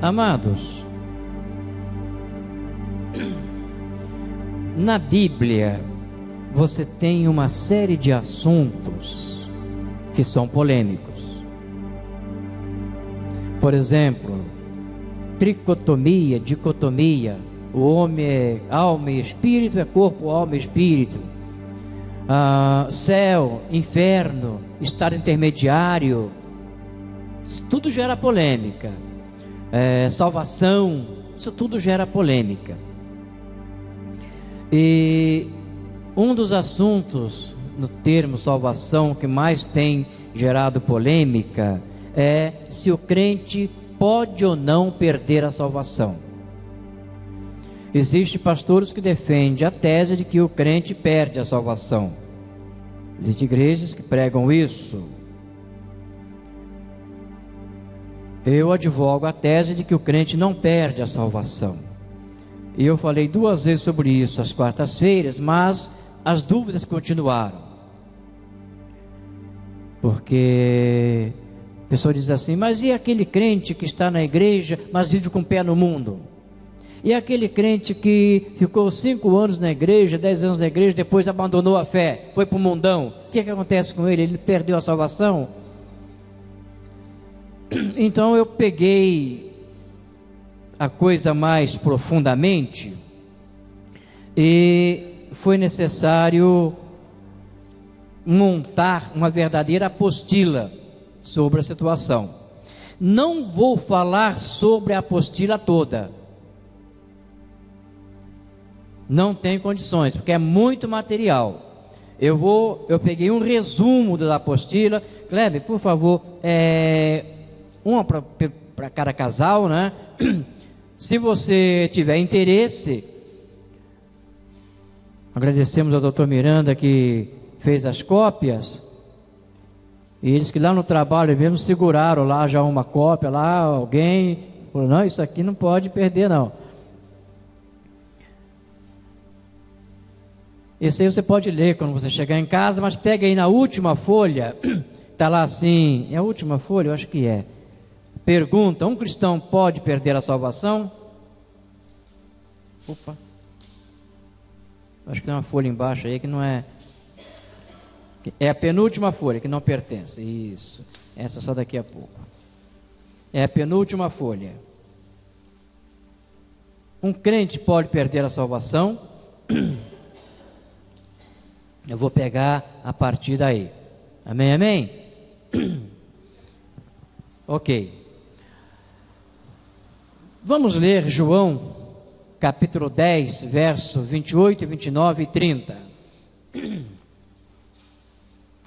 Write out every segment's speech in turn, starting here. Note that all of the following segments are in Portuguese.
Amados, na Bíblia você tem uma série de assuntos que são polêmicos. Por exemplo, tricotomia, dicotomia, o homem é alma e espírito, é corpo, alma e espírito, céu, inferno, estado intermediário, isso tudo gera polêmica. Salvação, isso tudo gera polêmica. E um dos assuntos no termo salvação que mais tem gerado polêmica é se o crente pode ou não perder a salvação. Existem pastores que defendem a tese de que o crente perde a salvação. Existem igrejas que pregam isso. Eu advogo a tese de que o crente não perde a salvação. E eu falei 2 vezes sobre isso às quartas-feiras, mas as dúvidas continuaram. Porque a pessoa diz assim: mas e aquele crente que está na igreja, mas vive com o pé no mundo? E aquele crente que ficou 5 anos na igreja, 10 anos na igreja, depois abandonou a fé, foi para o mundão? O que acontece com ele? Ele perdeu a salvação? Então eu peguei a coisa mais profundamente e foi necessário montar uma verdadeira apostila sobre a situação. Não vou falar sobre a apostila toda, não tenho condições, porque é muito material. Eu peguei um resumo da apostila. Kleber, por favor, uma para cada casal, né? Se você tiver interesse, agradecemos ao doutor Miranda que fez as cópias, e eles que lá no trabalho mesmo seguraram lá já uma cópia, lá alguém falou: não, isso aqui não pode perder não. Esse aí você pode ler quando você chegar em casa, mas pega aí na última folha, está lá assim, é a última folha? Eu acho que é. Pergunta: um cristão pode perder a salvação? Opa, acho que tem uma folha embaixo aí que não é. É a penúltima folha que não pertence. Isso, essa só daqui a pouco. É a penúltima folha. Um crente pode perder a salvação? Eu vou pegar a partir daí. Amém, amém? Ok. Vamos ler João, capítulo 10, verso 28, 29 e 30.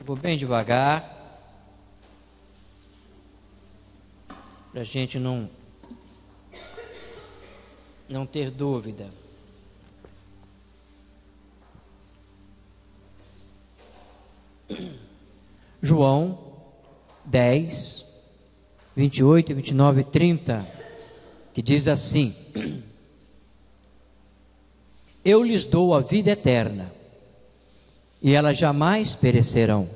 Vou bem devagar, para a gente não ter dúvida. João 10, 28, 29 e 30, que diz assim: eu lhes dou a vida eterna, e elas jamais perecerão.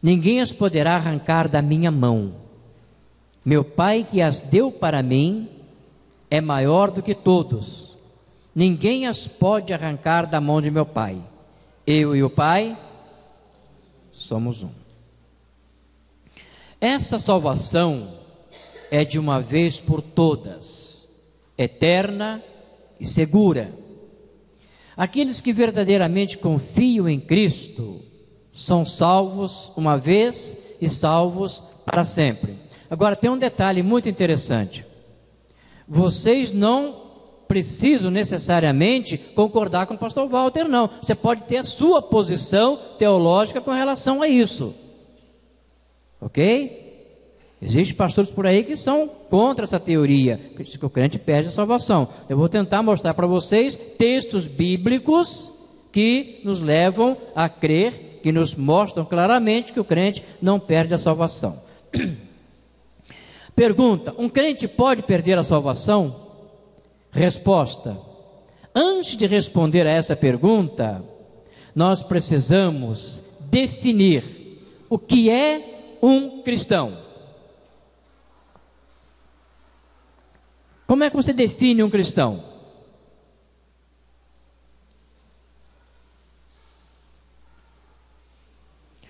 Ninguém as poderá arrancar da minha mão. Meu Pai que as deu para mim é maior do que todos. Ninguém as pode arrancar da mão de meu Pai. Eu e o Pai somos um. Essa salvação é de uma vez por todas, eterna e segura. Aqueles que verdadeiramente confiam em Cristo são salvos uma vez e salvos para sempre. Agora tem um detalhe muito interessante: vocês não precisam necessariamente concordar com o pastor Walter, não. Você pode ter a sua posição teológica com relação a isso, ok? Existem pastores por aí que são contra essa teoria, que diz que o crente perde a salvação. Eu vou tentar mostrar para vocês textos bíblicos que nos levam a crer, que nos mostram claramente que o crente não perde a salvação. Pergunta: um crente pode perder a salvação? Resposta: antes de responder a essa pergunta, nós precisamos definir o que é um cristão. Como é que você define um cristão?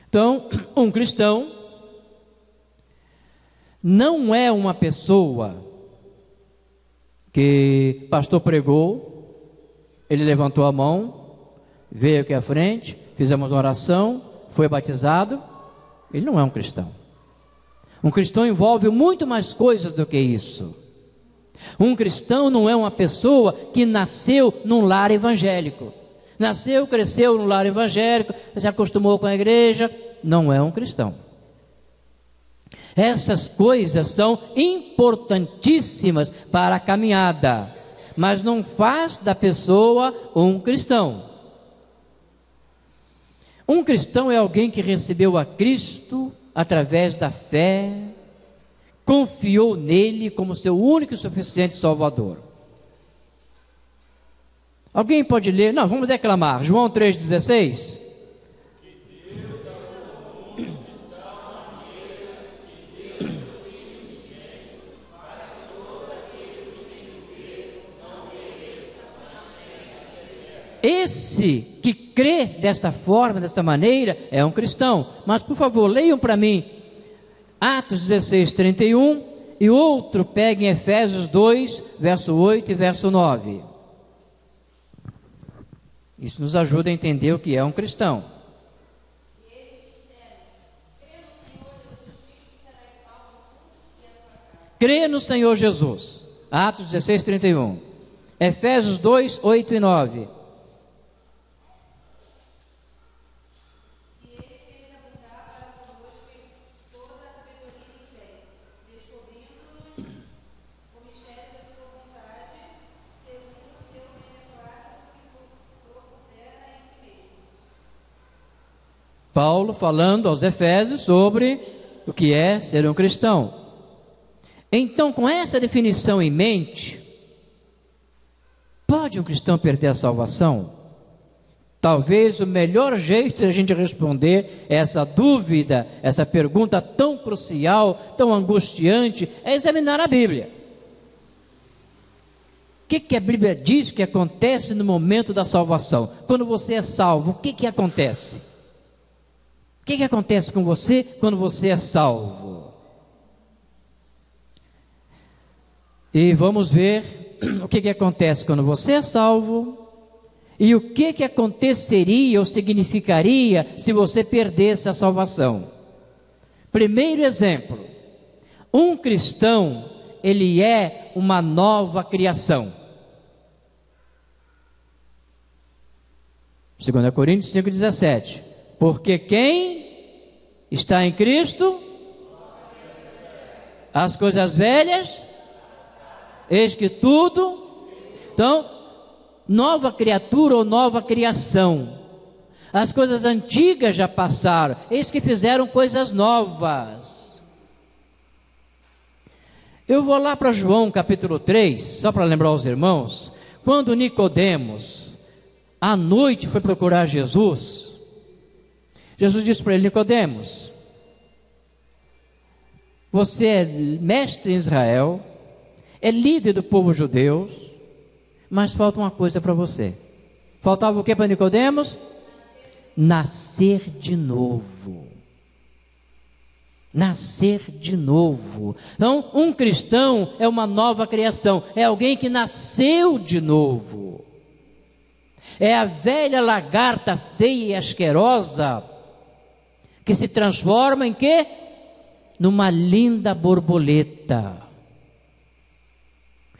Então, um cristão não é uma pessoa que o pastor pregou, ele levantou a mão, veio aqui à frente, fizemos uma oração, foi batizado. Ele não é um cristão. Um cristão envolve muito mais coisas do que isso. Um cristão não é uma pessoa que nasceu num lar evangélico. Nasceu, cresceu no lar evangélico, se acostumou com a igreja. Não é um cristão. Essas coisas são importantíssimas para a caminhada, mas não faz da pessoa um cristão. Um cristão é alguém que recebeu a Cristo através da fé, confiou nele como seu único e suficiente Salvador. Alguém pode ler? Não, vamos declamar. João 3,16. Esse que crê desta forma, desta maneira, é um cristão. Mas, por favor, leiam para mim Atos 16, 31, e outro peguem Efésios 2, verso 8 e verso 9. Isso nos ajuda a entender o que é um cristão. Crê no Senhor Jesus. Atos 16, 31. Efésios 2, 8 e 9. Paulo falando aos Efésios sobre o que é ser um cristão. Então, com essa definição em mente, pode um cristão perder a salvação? Talvez o melhor jeito de a gente responder essa dúvida, essa pergunta tão crucial, tão angustiante, é examinar a Bíblia. O que a Bíblia diz que acontece no momento da salvação? Quando você é salvo, o que acontece? O que acontece com você quando você é salvo? E vamos ver o que acontece quando você é salvo e o que aconteceria ou significaria se você perdesse a salvação. Primeiro exemplo, um cristão, ele é uma nova criação. 2 Coríntios 5,17. Porque quem está em Cristo, as coisas velhas, eis que tudo. Então, nova criatura ou nova criação. As coisas antigas já passaram, eis que fizeram coisas novas. Eu vou lá para João capítulo 3, só para lembrar os irmãos, quando Nicodemos, à noite, foi procurar Jesus. Jesus disse para ele: Nicodemos, você é mestre em Israel, é líder do povo judeu, mas falta uma coisa para você. Faltava o que para Nicodemos? Nascer de novo. Nascer de novo. Então, um cristão é uma nova criação, é alguém que nasceu de novo. É a velha lagarta feia e asquerosa que se transforma em quê? Numa linda borboleta.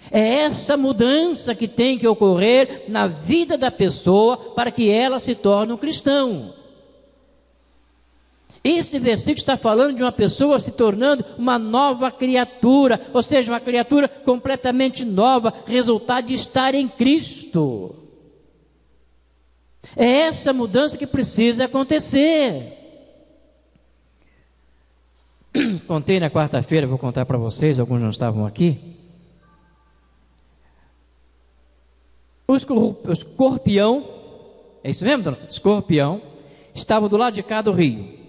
É essa mudança que tem que ocorrer na vida da pessoa para que ela se torne um cristão. Esse versículo está falando de uma pessoa se tornando uma nova criatura, ou seja, uma criatura completamente nova, resultado de estar em Cristo. É essa mudança que precisa acontecer. Contei na quarta-feira, vou contar para vocês, alguns não estavam aqui. O escorpião, é isso mesmo, dona? Escorpião, estava do lado de cá do rio,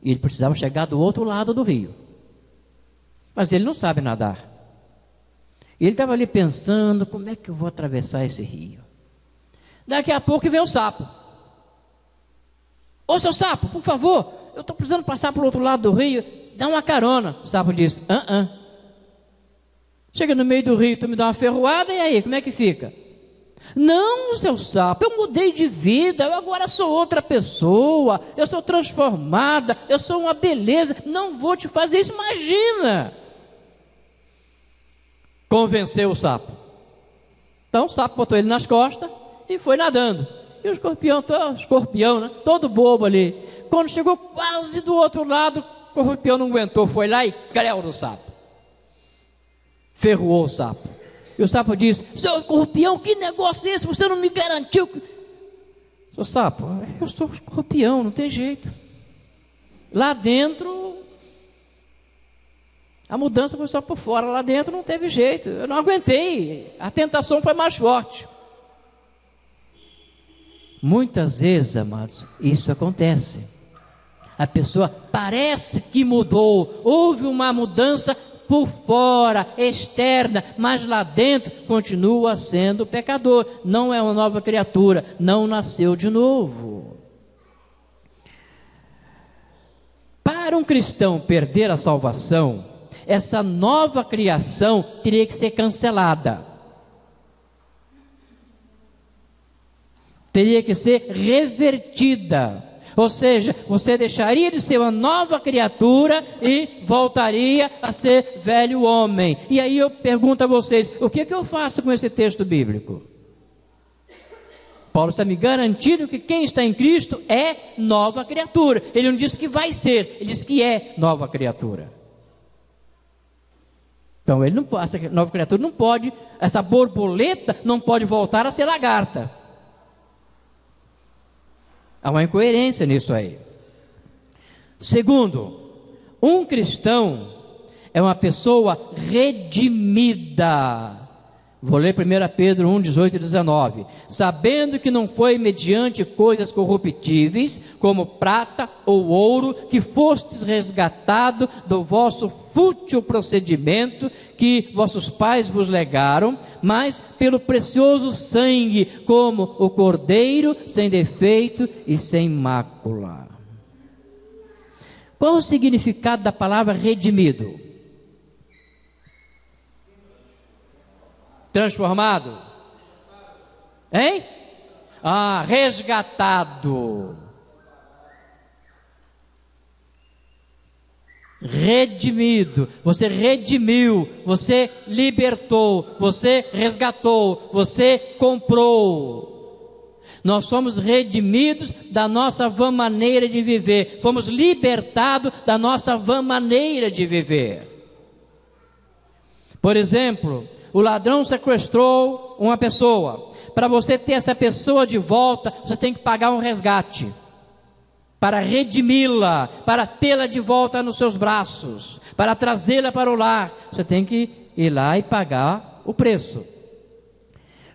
e ele precisava chegar do outro lado do rio, mas ele não sabe nadar. E ele estava ali pensando, como é que eu vou atravessar esse rio? Daqui a pouco vem o sapo. Ô, seu sapo, por favor, eu estou precisando passar para o outro lado do rio, dá uma carona. O sapo disse, Chega no meio do rio, tu me dá uma ferroada, e aí, como é que fica? Não, seu sapo, eu mudei de vida, eu agora sou outra pessoa, eu sou transformada, eu sou uma beleza, não vou te fazer isso, imagina. Convenceu o sapo. Então o sapo botou ele nas costas e foi nadando. E o escorpião, né? Todo bobo ali. Quando chegou quase do outro lado, o escorpião não aguentou, foi lá e creu no sapo. Ferroou o sapo. E o sapo disse, seu escorpião, que negócio é esse? Você não me garantiu que... Seu sapo, eu sou escorpião, não tem jeito. Lá dentro, a mudança foi só por fora. Lá dentro não teve jeito. Eu não aguentei. A tentação foi mais forte. Muitas vezes, amados, isso acontece. A pessoa parece que mudou. Houve uma mudança por fora, externa, mas lá dentro continua sendo pecador, não é uma nova criatura, não nasceu de novo. Para um cristão perder a salvação, essa nova criação teria que ser cancelada, teria que ser revertida. Ou seja, você deixaria de ser uma nova criatura e voltaria a ser velho homem. E aí eu pergunto a vocês, o que eu faço com esse texto bíblico? Paulo está me garantindo que quem está em Cristo é nova criatura. Ele não diz que vai ser, ele diz que é nova criatura. Então ele não pode, essa nova criatura não pode, essa borboleta não pode voltar a ser lagarta. Há uma incoerência nisso aí. Segundo, um cristão é uma pessoa redimida. Vou ler 1 Pedro 1, 18 e 19. Sabendo que não foi mediante coisas corruptíveis, como prata ou ouro, que fostes resgatado do vosso fútil procedimento que vossos pais vos legaram, mas pelo precioso sangue, como o cordeiro sem defeito e sem mácula. Qual o significado da palavra redimido? Transformado? Hein? Resgatado. Redimido. Você redimiu, você libertou, você resgatou, você comprou. Nós somos redimidos da nossa vã maneira de viver. Fomos libertados da nossa vã maneira de viver. Por exemplo, o ladrão sequestrou uma pessoa. Para você ter essa pessoa de volta, você tem que pagar um resgate. Para redimi-la, para tê-la de volta nos seus braços, para trazê-la para o lar, você tem que ir lá e pagar o preço.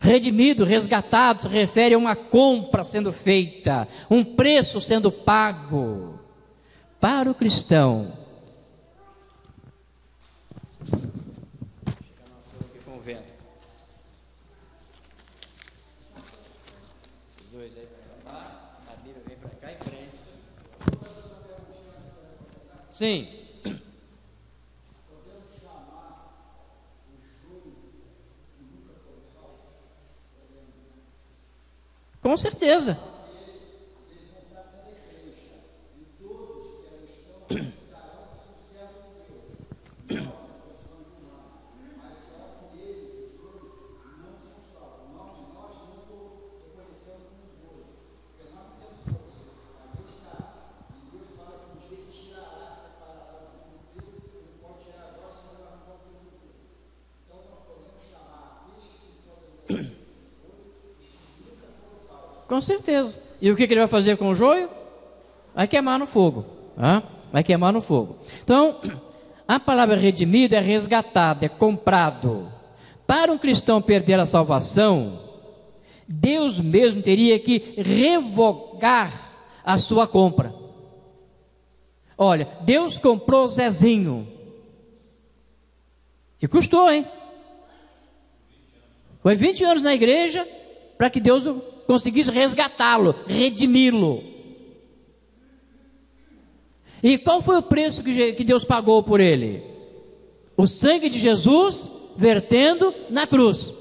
Redimido, resgatado, se refere a uma compra sendo feita, um preço sendo pago. Para o cristão, sim. Com certeza. Com certeza. E o que ele vai fazer com o joio? Vai queimar no fogo. Vai queimar no fogo. Então, a palavra redimido é resgatado, é comprado. Para um cristão perder a salvação, Deus mesmo teria que revogar a sua compra. Olha, Deus comprou Zezinho. E custou, hein? Foi 20 anos na igreja para que Deus conseguisse resgatá-lo, redimi-lo. E qual foi o preço que Deus pagou por ele? O sangue de Jesus vertendo na cruz.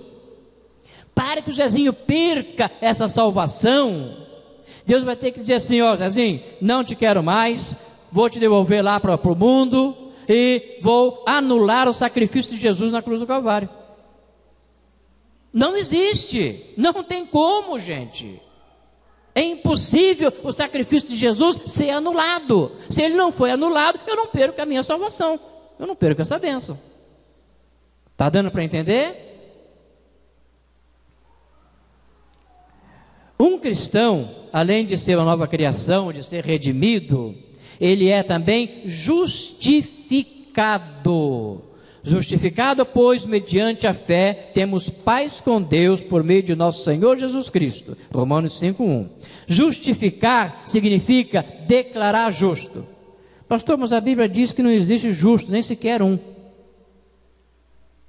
Para que o Zezinho perca essa salvação, Deus vai ter que dizer assim: ó, Zezinho, não te quero mais, vou te devolver lá para o mundo e vou anular o sacrifício de Jesus na cruz do Calvário. Não existe, não tem como, gente. É impossível o sacrifício de Jesus ser anulado. Se ele não foi anulado, eu não perco a minha salvação, eu não perco essa bênção. Está dando para entender? Um cristão, além de ser uma nova criação, de ser redimido, ele é também justificado. Justificado, pois, mediante a fé, temos paz com Deus por meio de nosso Senhor Jesus Cristo. Romanos 5:1. Justificar significa declarar justo. Pastor, mas a Bíblia diz que não existe justo, nem sequer um.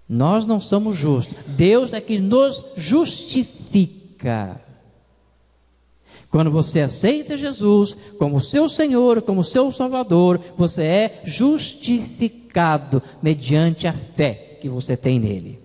Nós não somos justos. Deus é que nos justifica. Quando você aceita Jesus como seu Senhor, como seu Salvador, você é justificado mediante a fé que você tem nele.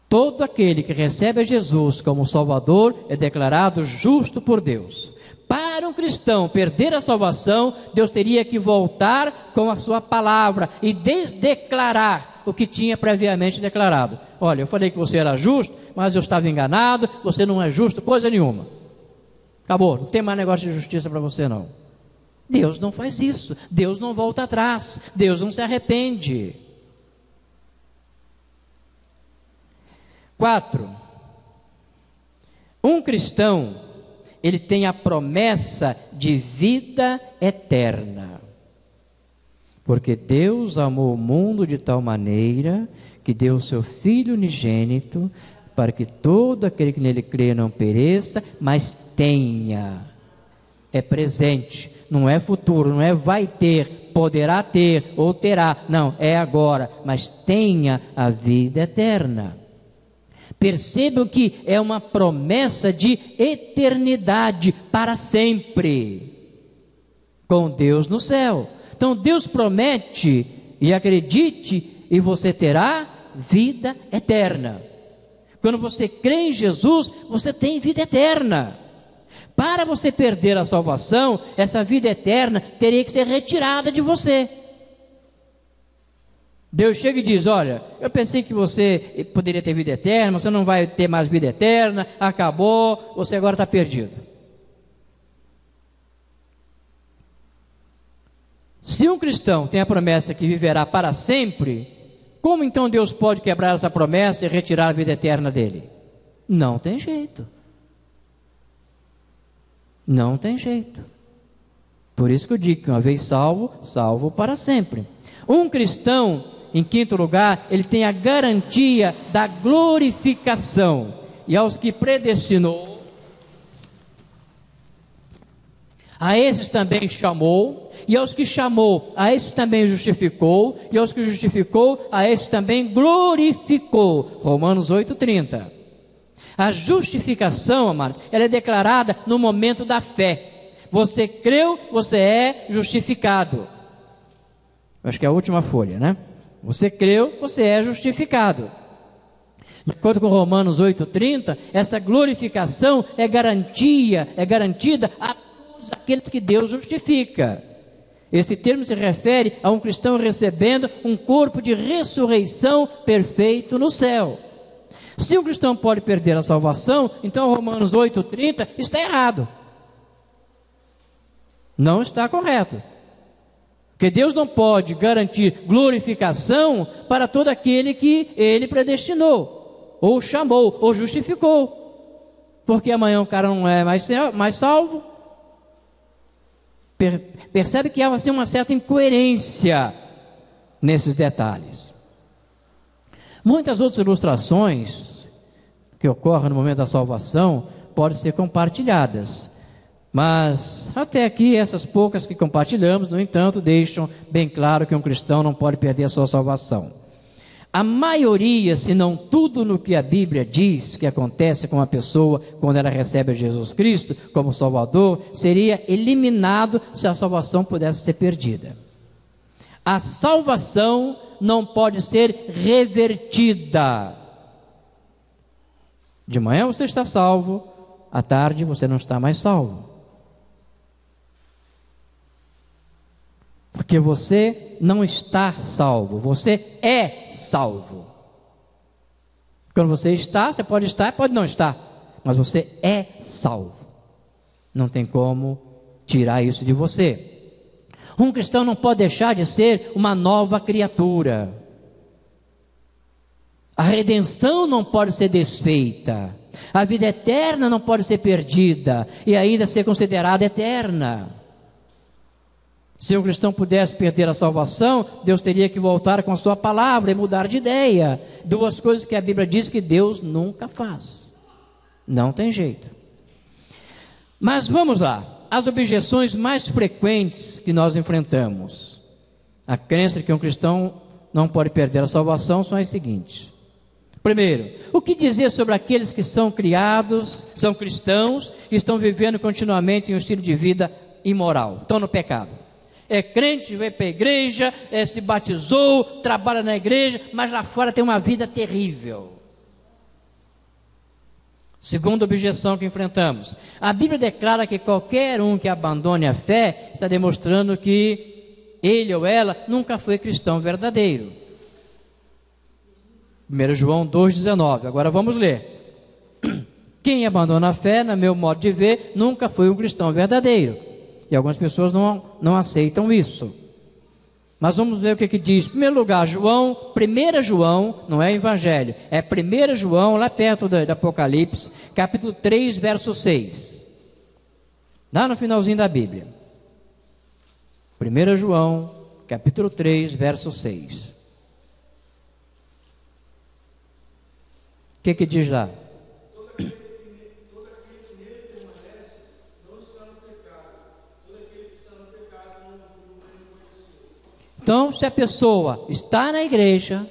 Todo aquele que recebe a Jesus como Salvador é declarado justo por Deus. Para um cristão perder a salvação, Deus teria que voltar com a sua palavra e desdeclarar o que tinha previamente declarado. Olha, eu falei que você era justo, mas eu estava enganado, você não é justo, coisa nenhuma. Acabou, não tem mais negócio de justiça para você não. Deus não faz isso, Deus não volta atrás, Deus não se arrepende. 4. Um cristão, ele tem a promessa de vida eterna. Porque Deus amou o mundo de tal maneira que deu o seu Filho unigênito para que todo aquele que nele crê não pereça, mas tenha. É presente, não é futuro, não é vai ter, poderá ter ou terá. Não, é agora, mas tenha a vida eterna. Percebam que é uma promessa de eternidade para sempre, com Deus no céu. Então Deus promete, e acredite, e você terá vida eterna. Quando você crê em Jesus, você tem vida eterna. Para você perder a salvação, essa vida eterna teria que ser retirada de você. Deus chega e diz: olha, eu pensei que você poderia ter vida eterna, você não vai ter mais vida eterna, acabou, você agora está perdido. Se um cristão tem a promessa que viverá para sempre, como então Deus pode quebrar essa promessa e retirar a vida eterna dele? Não tem jeito. Não tem jeito. Por isso que eu digo que uma vez salvo, salvo para sempre. Um cristão, em quinto lugar, ele tem a garantia da glorificação. E aos que predestinou, a esses também chamou. E aos que chamou, a esses também justificou. E aos que justificou, a esses também glorificou. Romanos 8:30. A justificação, amados, ela é declarada no momento da fé. Você creu, você é justificado. Acho que é a última folha, né? Você creu, você é justificado. De acordo com Romanos 8:30, essa glorificação é garantida a todos aqueles que Deus justifica. Esse termo se refere a um cristão recebendo um corpo de ressurreição perfeito no céu. Se um cristão pode perder a salvação, então Romanos 8:30 está errado. Não está correto. Porque Deus não pode garantir glorificação para todo aquele que Ele predestinou, ou chamou, ou justificou. Porque amanhã o cara não é mais salvo. Percebe que há assim, uma certa incoerência nesses detalhes. Muitas outras ilustrações que ocorrem no momento da salvação podem ser compartilhadas. Mas até aqui essas poucas que compartilhamos, no entanto, deixam bem claro que um cristão não pode perder a sua salvação. a maioria, se não tudo no que a Bíblia diz que acontece com a pessoa quando ela recebe a Jesus Cristo como Salvador, seria eliminado se a salvação pudesse ser perdida. A salvação não pode ser revertida. De manhã você está salvo, à tarde você não está mais salvo. Porque você não está salvo, você é salvo. Quando você está, você pode estar, pode não estar, mas você é salvo. Não tem como tirar isso de você. Um cristão não pode deixar de ser uma nova criatura. A redenção não pode ser desfeita. A vida eterna não pode ser perdida e ainda ser considerada eterna. Se um cristão pudesse perder a salvação, Deus teria que voltar com a sua palavra e mudar de ideia. Duas coisas que a Bíblia diz que Deus nunca faz. Não tem jeito. Mas vamos lá. As objeções mais frequentes que nós enfrentamos. A crença de que um cristão não pode perder a salvação são as seguintes. Primeiro, o que dizer sobre aqueles que são criados, são cristãos e estão vivendo continuamente em um estilo de vida imoral, estão no pecado? É crente, vai para a igreja, se batizou, trabalha na igreja, mas lá fora tem uma vida terrível. Segunda objeção que enfrentamos. A Bíblia declara que qualquer um que abandone a fé está demonstrando que ele ou ela nunca foi cristão verdadeiro. 1 João 2,19. Agora vamos ler. Quem abandona a fé, no meu modo de ver, nunca foi um cristão verdadeiro. E algumas pessoas não aceitam isso. Mas vamos ver o que diz. Em primeiro lugar, 1 João, não é Evangelho, é 1 João, lá perto do Apocalipse, capítulo 3, verso 6. Lá no finalzinho da Bíblia. 1 João, capítulo 3, verso 6. O que diz lá? Então, se a pessoa está na igreja,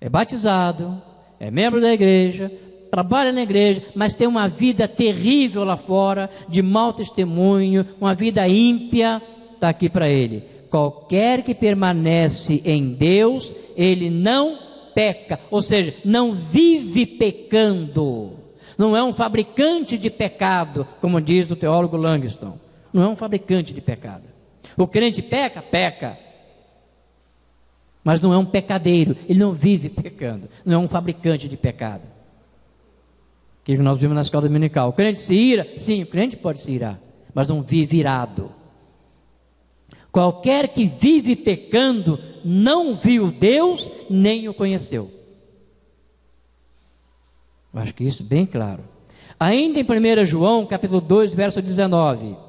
é batizado, é membro da igreja, trabalha na igreja, mas tem uma vida terrível lá fora, de mau testemunho, uma vida ímpia, está aqui para ele. Qualquer que permanece em Deus, ele não peca, ou seja, não vive pecando. Não é um fabricante de pecado, como diz o teólogo Langston. Não é um fabricante de pecado. O crente peca, peca, mas não é um pecadeiro, ele não vive pecando, não é um fabricante de pecado. Que nós vimos na escola dominical. O crente se ira, sim, o crente pode se irar, mas não vive irado. Qualquer que vive pecando não viu Deus, nem o conheceu. Eu acho que isso é bem claro. Ainda em 1 João, capítulo 2, verso 19.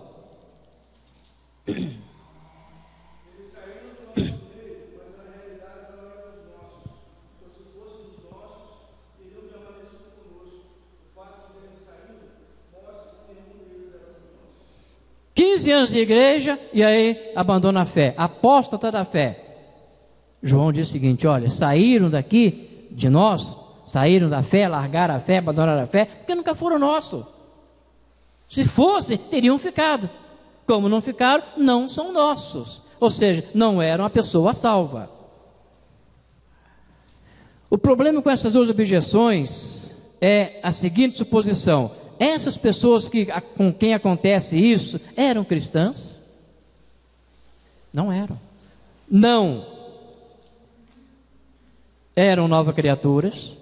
Anos de igreja e aí abandona a fé, apóstata da fé. João diz o seguinte: olha, saíram daqui de nós, saíram da fé, largaram a fé, abandonaram a fé, porque nunca foram nossos. Se fossem, teriam ficado. Como não ficaram, não são nossos. Ou seja, não eram a pessoa salva. O problema com essas duas objeções é a seguinte suposição: essas pessoas com quem acontece isso, eram cristãs? Não eram. Não eram novas criaturas,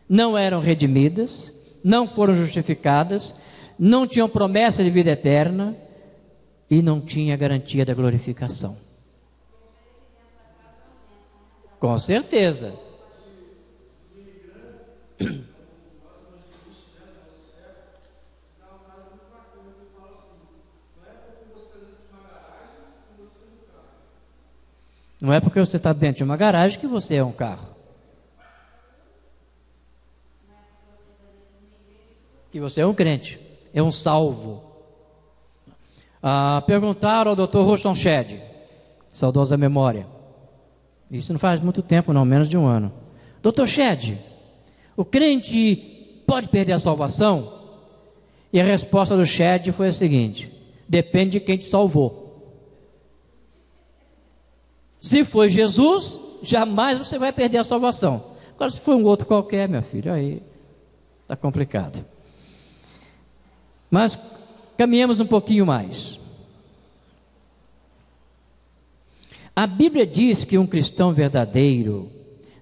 não eram redimidas, não foram justificadas, não tinham promessa de vida eterna e não tinha garantia da glorificação. Com certeza. Não é porque você está dentro de uma garagem que você é um carro. Que você é um crente, é um salvo. Perguntaram ao Dr. Russell Shedd, saudosa memória, Isso não faz muito tempo, não, menos de um ano. Dr. Shed, o crente pode perder a salvação? E a resposta do Shed foi a seguinte: depende de quem te salvou. Se foi Jesus, jamais você vai perder a salvação. Agora, se foi um outro qualquer, meu filho, aí está complicado. Mas caminhamos um pouquinho mais. A Bíblia diz que um cristão verdadeiro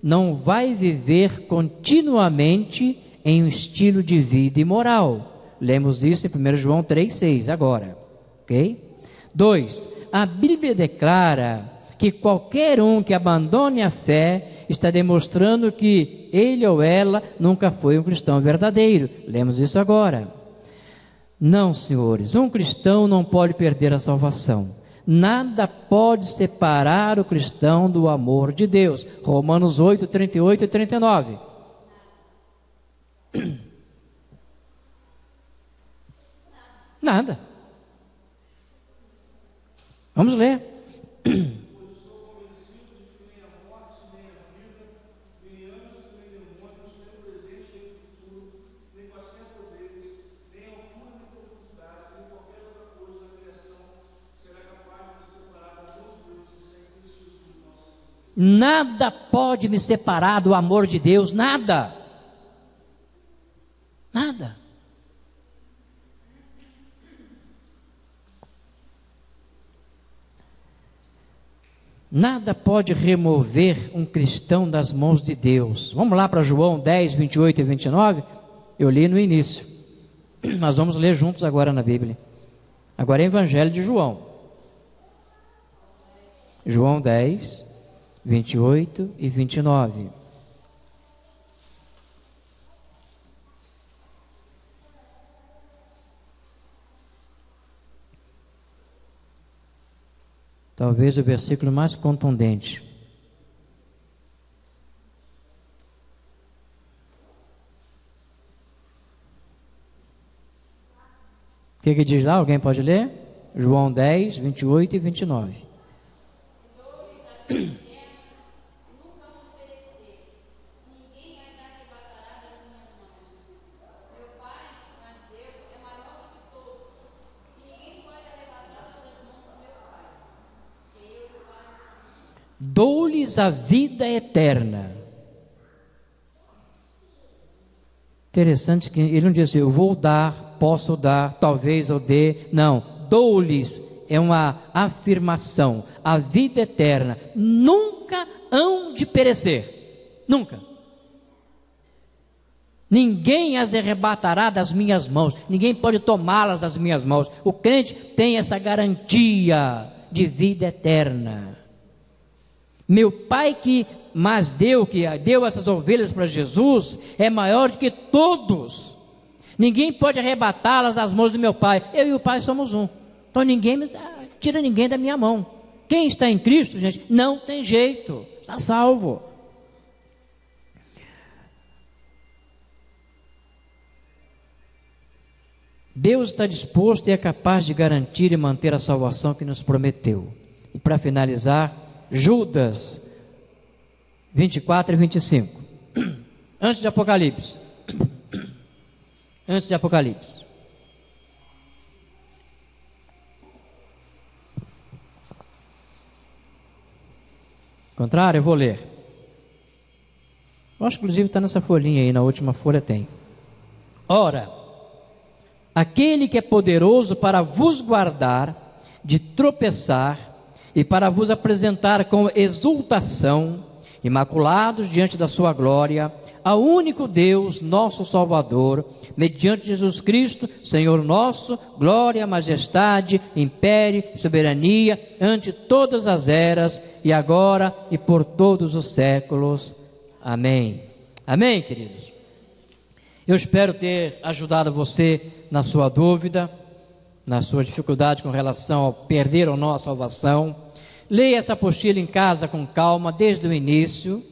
não vai viver continuamente em um estilo de vida imoral. Lemos isso em 1 João 3,6 agora, ok? 2. A Bíblia declara que qualquer um que abandone a fé está demonstrando que ele ou ela nunca foi um cristão verdadeiro. Lemos isso agora. Não, senhores, um cristão não pode perder a salvação. Nada pode separar o cristão do amor de Deus. Romanos 8, 38 e 39. Nada. Vamos ler. Nada pode me separar do amor de Deus, nada. Nada. Nada pode remover um cristão das mãos de Deus. Vamos lá para João 10, 28 e 29. Eu li no início. Nós vamos ler juntos agora na Bíblia. Agora é Evangelho de João. João 10, 28 e 29. Talvez o versículo mais contundente. O que diz lá? Alguém pode ler? João 10, 28 e 29. Dou-lhes a vida eterna. Interessante que ele não diz assim, eu vou dar, posso dar, talvez eu dê. Não, dou-lhes é uma afirmação. A vida eterna nunca hão de perecer. Nunca. Ninguém as arrebatará das minhas mãos. Ninguém pode tomá-las das minhas mãos. O crente tem essa garantia de vida eterna. Meu Pai que deu essas ovelhas para Jesus, é maior do que todos. Ninguém pode arrebatá-las das mãos do meu Pai. Eu e o Pai somos um. Então ninguém tira ninguém da minha mão. Quem está em Cristo, gente, não tem jeito, está salvo. Deus está disposto e é capaz de garantir e manter a salvação que nos prometeu. E para finalizar, Judas 24 e 25. Antes de Apocalipse. Antes de Apocalipse. Contrário, eu vou ler. Eu acho que inclusive está nessa folhinha aí, na última folha tem. Ora, aquele que é poderoso para vos guardar de tropeçar e para vos apresentar com exultação, imaculados diante da sua glória, ao único Deus, nosso Salvador, mediante Jesus Cristo, Senhor nosso, glória, majestade, império, soberania, ante todas as eras, e agora e por todos os séculos. Amém. Amém, queridos? Eu espero ter ajudado você na sua dúvida, na sua dificuldade com relação ao perder ou não a salvação. Leia essa apostila em casa com calma, desde o início.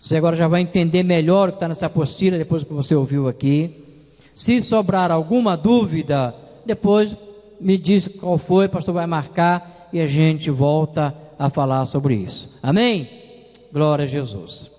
Você agora já vai entender melhor o que está nessa apostila, depois que você ouviu aqui. Se sobrar alguma dúvida, depois me diz qual foi, o pastor vai marcar e a gente volta a falar sobre isso. Amém? Glória a Jesus.